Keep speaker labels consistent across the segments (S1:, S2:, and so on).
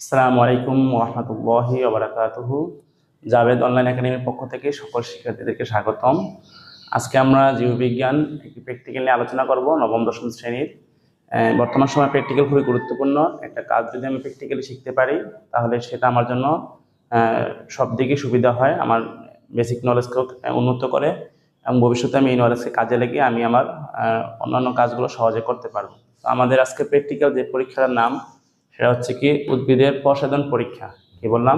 S1: আসসালামু আলাইকুম ওরহমতুল্লাহি ওবারাকাতুহু। জাভেদ অনলাইন একাডেমির পক্ষ থেকে সকল শিক্ষার্থীদেরকে স্বাগতম। আজকে আমরা জীববিজ্ঞান একটি প্র্যাকটিক্যাল নিয়ে আলোচনা করব, নবম দশম শ্রেণীর। বর্তমান সময় প্র্যাকটিক্যাল খুবই গুরুত্বপূর্ণ। একটা কাজ যদি আমি প্র্যাকটিক্যালি শিখতে পারি তাহলে সেটা আমার জন্য সব দিকে সুবিধা হয়, আমার বেসিক নলেজকেও উন্নত করে এবং ভবিষ্যতে আমি এই নলেজকে কাজে লাগিয়ে আমি আমার অন্যান্য কাজগুলো সহজে করতে পারবো। তো আমাদের আজকে প্র্যাকটিক্যাল যে পরীক্ষার নাম সেটা হচ্ছে কি উদ্ভিদের প্রসাধন পরীক্ষা। কি বললাম?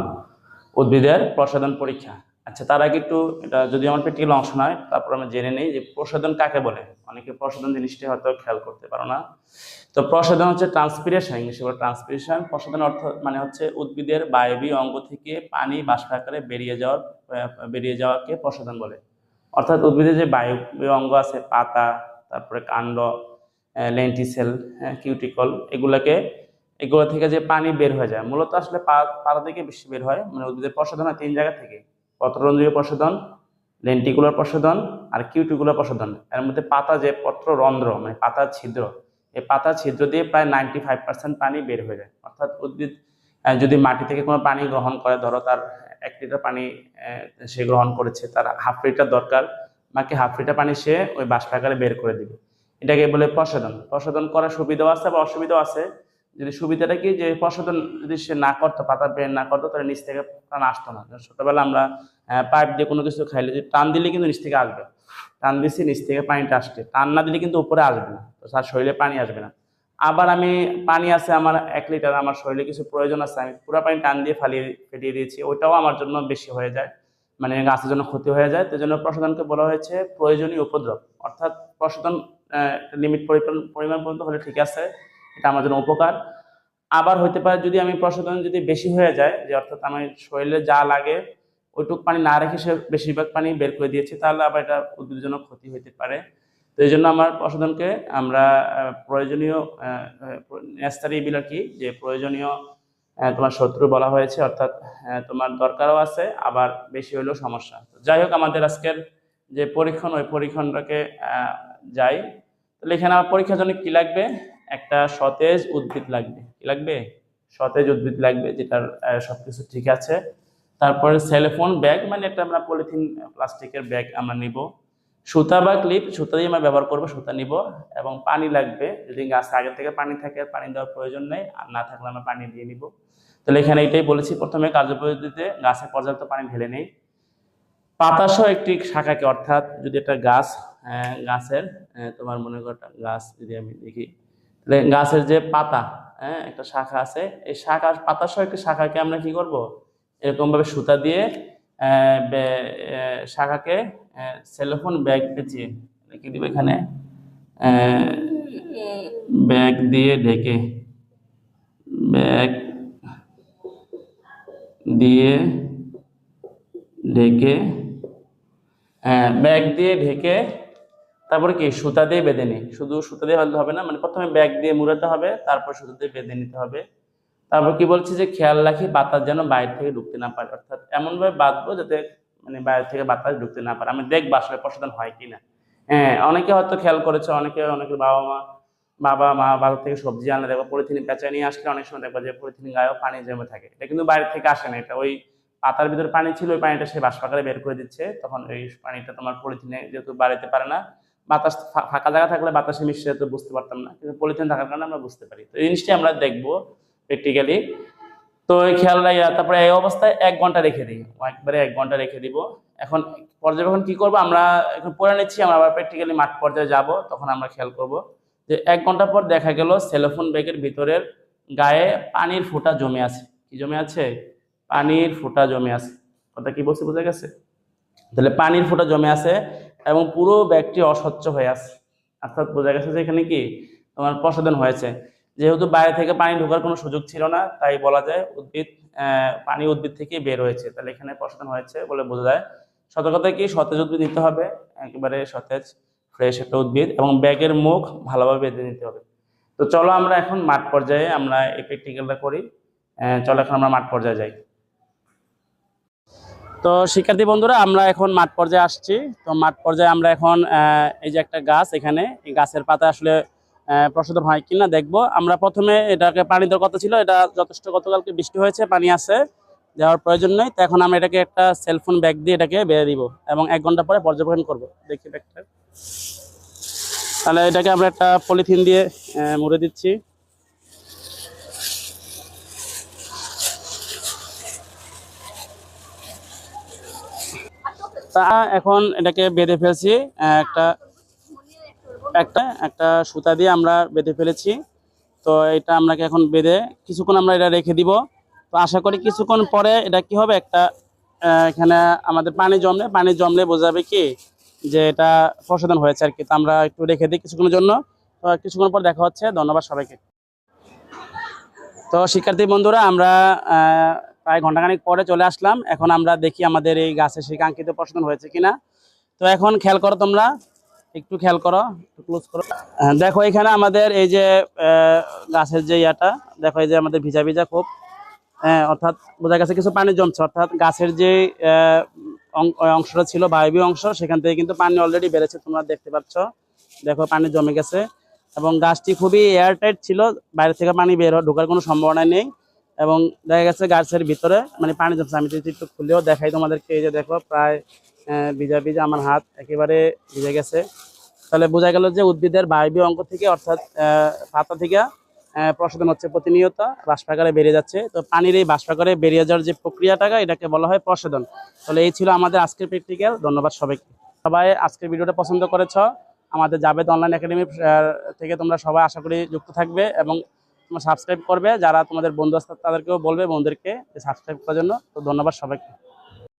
S1: উদ্ভিদের প্রসাধন পরীক্ষা। আচ্ছা, তার আগে একটু এটা যদি আমার প্র্যাকটিক্যাল অংশ নয়, তারপর আমরা জেনে নেই যে প্রসাধন কাকে বলে। অনেকে প্রসাধন জিনিসটি হয়তো খেয়াল করতে পারো না। তো প্রসাধন হচ্ছে ট্রান্সপিরেশন, ইংলিশে বলে ট্রান্সপিরেশন। প্রসাধন অর্থ মানে হচ্ছে উদ্ভিদের বায়বীয় অঙ্গ থেকে পানি বাষ্প আকারে বেরিয়ে যাওয়াকে প্রসাধন বলে। অর্থাৎ উদ্ভিদের যে বায়বীয় অঙ্গ আছে, পাতা, তারপরে কাণ্ড, লেন্টিসেল, কিউটিকল, এগুলো থেকে যে পানি বের হয়ে যায়, মূলত আসলে পাতা থেকে বেশি বের হয়। মানে উদ্ভিদের প্রসাধন হয় তিন জায়গা থেকে: পত্ররন্ধ্রীয় প্রসাধন, লেন্টিকুলার প্রসাধন আর কিউটিকুলার প্রসাধন। এর মধ্যে পাতা যে পত্ররন্ধ্র মানে পাতার ছিদ্র, এই পাতার ছিদ্র দিয়ে প্রায় 95% পানি বের হয়ে যায়। অর্থাৎ উদ্ভিদ যদি মাটি থেকে কোনো পানি গ্রহণ করে, ধরো তার 1 লিটার পানি সে গ্রহণ করেছে, তার হাফ লিটার দরকার, বাকি হাফ লিটার পানি সে ওই বাষ্প আকারে বের করে দিবে। এটাকে বলে প্রসাধন। প্রসাধন করার সুবিধাও আছে বা অসুবিধাও আছে। যদি সুবিধাটা কি, যে প্রসাধন যদি সে না করতো, পাতা বের না করতো, তাহলে নিচ থেকে প্রাণ আসতো না। ছোটবেলা আমরা পাইপ দিয়ে কোনো কিছু খাইলে যে টান দিলে কিন্তু নিচ থেকে আসবে, টান দিচ্ছি নিচ থেকে পানিটা আসছে, টান না দিলে কিন্তু উপরে আসবে না, তো তার শরীরে পানি আসবে না। আবার আমি পানি আছে আমার 1 লিটার, আমার শরীরে কিছু প্রয়োজন আছে, আমি পুরো পানি টান দিয়ে ফেটিয়ে দিয়েছি, ওইটাও আমার জন্য বেশি হয়ে যায়, মানে গাছের জন্য ক্ষতি হয়ে যায়। তো জন্য প্রসাধনকে বলা হয়েছে প্রয়োজনীয় উপদ্রব। অর্থাৎ প্রসাধন লিমিট পরিমাণ পর্যন্ত হলে ঠিক আছে, এটা আমার জন্য উপকার। আবার হইতে পারে যদি আমি প্রসাধন যদি বেশি হয়ে যায়, যে অর্থাৎ আমার শরীরে যা লাগে ওইটুক পানি না রেখে সে বেশিরভাগ পানি বের করে দিয়েছে, তাহলে আবার এটা উদ্ভিদের জন্য ক্ষতি হইতে পারে। তো এই জন্য আমার প্রসাধনকে আমরা প্রয়োজনীয় নেসেসারি ইভিল আর কি, যে প্রয়োজনীয় তোমার শত্রু বলা হয়েছে। অর্থাৎ তোমার দরকারও আছে, আবার বেশি হইলেও সমস্যা। যাই হোক, আমাদের আজকের যে পরীক্ষণ, ওই পরীক্ষণটাকে যাই। তাহলে এখানে আমার পরীক্ষার জন্য কি লাগবে? একটা সতেজ উদ্ভিদ লাগবে। কি লাগবে? সতেজ উদ্ভিদ লাগবে, যেটার সবকিছু ঠিক আছে। তারপরে সেলোফোন ব্যাগ, মানে একটা আমরা পলিথিন প্লাস্টিকের ব্যাগ আমরা নিব। সুতা বা ক্লিপ, সুতা দিয়ে আমরা ব্যবহার করবো, সুতা নিব। এবং পানি লাগবে, যদি গাছে আগে থেকে পানি থাকে আর পানি দেওয়ার প্রয়োজন নেই, আর না থাকলে আমরা পানি দিয়ে নিব। তাহলে এখানে এটাই বলেছি, প্রথমে কার্যপদ্ধতিতে গাছে পর্যাপ্ত পানি ঢেলে নেই। পাতাসহ একটি শাখাকে, অর্থাৎ যদি একটা গাছ, গাছের তোমার মনে করো গাছ যদি আমি দেখি, তাহলে গাছের যে পাতা, একটা শাখা আছে, এই পাতাসহ একটি শাখাকে আমরা কি করব, এরকম ভাবে সুতা দিয়ে শাখাকে সেলোফোন ব্যাগ পেঁচিয়ে রেখে দিব এখানে, ব্যাগ দিয়ে ঢেকে, ব্যাগ দিয়ে ঢেকে, ব্যাগ দিয়ে ঢেকে তারপরে কি সুতা দিয়ে বেঁধে নিই। শুধু সুতা দিয়ে হলে হবে না, মানে প্রথমে ব্যাগ দিয়ে মুড়াতে হবে, তারপর সুতা দিয়ে বেঁধে নিতে হবে। তারপর কি বলছি, যে খেয়াল রাখি বাতাস যেন বাইরে থেকে ঢুকতে না পারে, অর্থাৎ এমন ভাবে বাঁধবো যাতে মানে বাইরে থেকে বাতাস ঢুকতে না পারে। আমি দেখবো আসলে প্রসাধন হয় কিনা। অনেকে হয়তো খেয়াল করেছে, অনেকে বাবা মা বাজার থেকে সবজি আনলে দেখবো পলিথিনে পেঁচা নিয়ে আসলে অনেক সময় দেখবো যে পলিথিন গায়েও পানি জমে থাকে। এটা কিন্তু বাইরে থেকে আসে না, এটা ওই পাতার ভিতরে পানি ছিল, ওই পানিটা সে বাষ্প আকারে বের করে দিচ্ছে। তখন এই পানিটা তোমার পলিথিনে যেহেতু বাড়াইতে পারে না, বাতাস ফাঁকা জায়গা থাকলে বাতাসে মিশে তো বুঝতে পারতাম না, কিন্তু পলিথিন থাকার কারণে আমরা বুঝতে পারি। তো এই জিনিসটি আমরা দেখবো প্র্যাকটিক্যালি। তো এই খেয়াল রাখি, তারপরে এই অবস্থায় 1 ঘন্টা রেখে দিই, একবারে 1 ঘন্টা রেখে দিব। এখন পর্যবেক্ষণ কি করবো, আমরা এখন পড়ে নিচ্ছি, আমরা আবার প্র্যাকটিক্যালি মাঠ পর্যায়ে যাব, তখন আমরা খেয়াল করব যে 1 ঘন্টা পর দেখা গেল সেলোফোন ব্যাগের ভিতরের গায়ে পানির ফোঁটা জমে আছে। কি জমে আছে? পানির ফোঁটা জমে আছে। কথা কি বলছি, বোঝা গেছে? তাহলে পানির ফোঁটা জমে আছে এবং পুরো ব্যাগটি অস্বচ্ছ হয়ে আছে, অর্থাৎ বোঝা গেছে যে এখানে কি তোমার প্রসাধন হয়েছে। যেহেতু বাইরে থেকে পানি ঢোকার কোনো সুযোগ ছিল না, তাই বলা যায় পানি উদ্ভিদ থেকে বের হয়েছে, তাহলে এখানে প্রসাধন হয়েছে বলে বোঝা যায়। সতর্কতা কি, সতেজ উদ্ভিদ নিতে হবে, একেবারে সতেজ ফ্রেশ একটা উদ্ভিদ, এবং ব্যাগের মুখ ভালোভাবে বেঁধে নিতে হবে। তো চলো আমরা এখন মাঠ পর্যায়ে আমরা এই প্র্যাকটিক্যালটা করি। চলো এখন আমরা মাঠ পর্যায়ে যাই। তো শিক্ষার্থী বন্ধুরা, আমরা এখন মাঠ পর্যায়ে আসছি। তো মাঠ পর্যায়ে আমরা এখন এই যে একটা গাছ, এখানে এই গাছের পাতা আসলে প্রশোধন হয় কিনা দেখবো। আমরা প্রথমে এটাকে পানি দেওয়ার কথা ছিল, এটা যথেষ্ট গতকালকে বৃষ্টি হয়েছে, পানি আছে, দেওয়ার প্রয়োজন নেই। তো এখন আমরা এটাকে একটা সেলফোন ব্যাগ দিয়ে এটাকে বেড়ে দিব এবং 1 ঘন্টা পরে পর্যবেক্ষণ করব। দেখি ব্যাগটা, তাহলে এটাকে আমরা একটা পলিথিন দিয়ে মুড়ে দিচ্ছি। তা এখন এটাকে বেঁধে ফেলছি, একটা একটা একটা সুতা দিয়ে আমরা বেঁধে ফেলেছি। তো এটা আমরাকে এখন বেঁধে কিছুক্ষণ আমরা এটা রেখে দিব। তো আশা করি কিছুক্ষণ পরে এটা কি হবে, একটা এখানে আমাদের পানি জমলে বোঝাবে কি যে এটা প্রশোধন হয়েছে আর কি। তো আমরা একটু রেখে দিই কিছুক্ষণের জন্য। তো কিছুক্ষণ পর দেখা হচ্ছে। ধন্যবাদ সবাইকে। তো শিক্ষার্থী বন্ধুরা, আমরা প্রায় ঘন্টাখানেক পরে চলে আসলাম। এখন আমরা দেখি আমাদের এই গাছে সেই কাঙ্ক্ষিত প্রশোধন হয়েছে কিনা। তো এখন খেয়াল করো, তোমরা একটু খেয়াল করো, একটু ক্লোজ করো। দেখো এখানে আমাদের এই যে গাছের যে ইয়াটা, দেখো এই যে আমাদের ভিজা ভিজা খুব, অর্থাৎ বোঝা গেছে কিছু পানি জমছে, অর্থাৎ গাছের যে অংশটা ছিল বায়বীয় অংশ, সেখান থেকে কিন্তু পানি অলরেডি বেড়েছে, তোমরা দেখতে পাচ্ছ। দেখো পানি জমে গেছে এবং গাছটি খুবই এয়ারটাইট ছিল, বাইরে থেকে পানি ঢোকার কোনো সম্ভাবনা নেই। এবং দেখা গেছে গাছের ভিতরে মানে পানি জমছে। আমি যদি একটু খুলেও দেখাই তোমাদেরকে, এই যে দেখো প্রায় ভিজা ভিজা আমার হাত একেবারে ভিজে গেছে। তাহলে বোঝা গেল যে উদ্ভিদের বায়বীয় অঙ্গ থেকে, অর্থাৎ পাতা থেকে প্রশোধন হচ্ছে, প্রতিনিয়ত বাষ্পাকারে বেরিয়ে যাচ্ছে। তো পানির এই বাষ্পাকারে বেরিয়ে যাওয়ার যে প্রক্রিয়াটাকে, এটাকে বলা হয় প্রশোধন। তাহলে এই ছিল আমাদের আজকের প্র্যাকটিক্যাল। ধন্যবাদ সবাইকে। সবাই আজকের ভিডিওটা পছন্দ করেছ। আমাদের জাবেদ অনলাইন একাডেমি থেকে তোমরা সবাই আশা করি যুক্ত থাকবে এবং তোমরা সাবস্ক্রাইব করবে। যারা তোমাদের বন্ধু আছে তাদেরকেও বলবে, বন্ধুদেরকে সাবস্ক্রাইব করার জন্য। তো ধন্যবাদ সবাইকে।